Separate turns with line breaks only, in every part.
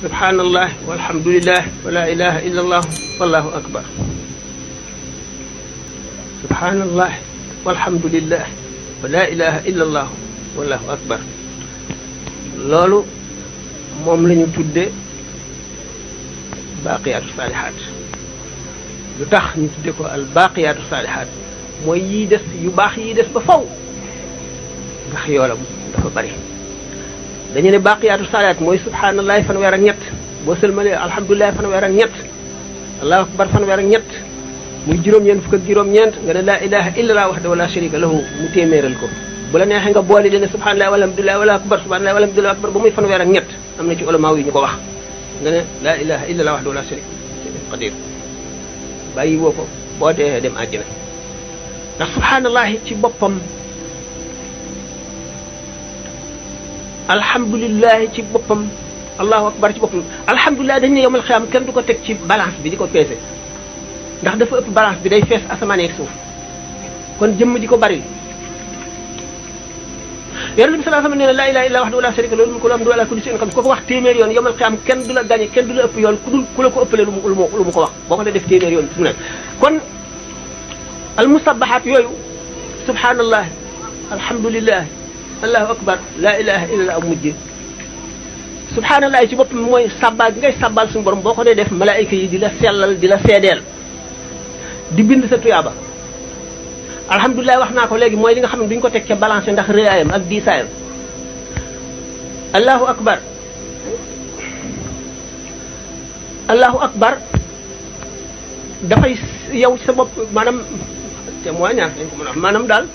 subhanallah walhamdulillah wala ilaha illa allah wallahu akbar subhanallah walhamdulillah wala ilaha illa allah wallahu akbar loolu moom la ñu tudde baaqiyaatu saalihaat lu tax ñu tudde ko al baaqiyaatu saalihaat mooy yii des yu baax yii des ba faw ndax yoolam dafa bari dañu ne baaqiyaatu saalihaat mooy subhaanallahi fanweer ak ñett boo sëlmalee alhamdulilah fanweer ak ñett allahu akbar fanweer ak ñett muy juróom-ñeent fukk ak juróom-ñeent nga ne laa ilaha illallah wahdahu la sharika lahu mu téeméeral ko bu la neexee nga boole leen subhanallah walhamdulillah wala akbar subhanallah walhamdulillah akbar ba muy fanweer ak ñett am na ci ulama yi ñu ko wax nga ne laa ilaha illallah wahdahu la sharika lahu qadir bàyyi woo ko boo dee dem àjjana ndax subhanallah ci boppam alhamdulillah ci boppam allahu akbar ci boppam alhamdulillah dañ ne yowmal xiyaam kenn du ko teg ci balance bi di ko peese ndax dafa ëpp balance bi day fees asamaan ak suuf kon jëmm di ko bari yonent bi sallallahu alayhi wasallam nee na laa ilaaha illa wahdahu la sharika lahu mulku wa hamdu ala kulli shay'in qadir ko ko wax téeméer yoon yowmal qiyaam kenn du la gañe kenn du la ëpp yoon ku dul ku la ko ëppalee lu mu ko wax boo ko def téeméer yoon su nekk kon al musabbahaat yooyu subhanallah alhamdulillah allahu akbar laa ilaha illa allah mujj subhanallah ci boppam mooy sabbal gi ngay sabbal suñu borom boo ko dee def malaayika yi di la sellal di la seedeel di bind sa tuyaaba alhamdulilah wax naa ko léegi mooy li nga xam ne duñ ko teg ca balance ndax réyaayam ak diisaayam allahu akbar dafay yow sa bopp maanaam témoignage lañ ko mën a wax maanaam daal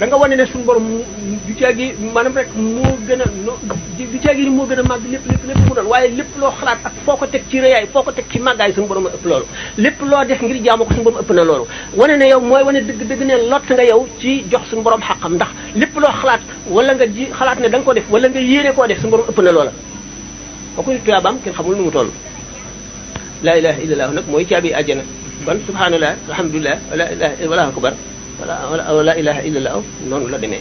da nga wane ne suñu borom du caagi maanaam rek moo gën a du caagi ni moo gën a màgg lépp mu doon waaye lépp loo xalaat ak foo ko teg ci rëyaay foo ko teg ci màggaay suñu borom a ëpp loolu lépp loo def ngir jaamu ko suñu borom ëpp na loolu wane ne yow mooy wane dëgg ne lott nga yow ci jox suñu borom xaqam ndax lépp loo xalaat wala nga ji xalaat ne da nga ko def wala nga yéene koo def suñu borom ëpp na loola kooku tuyaabaam kenn xamul nu mu toll laa ilaha illallah nag mooy caabi àjjana kon subhanallah alhamdulillah wala ilaha wala akbar wala ilaha illallah noonu la demee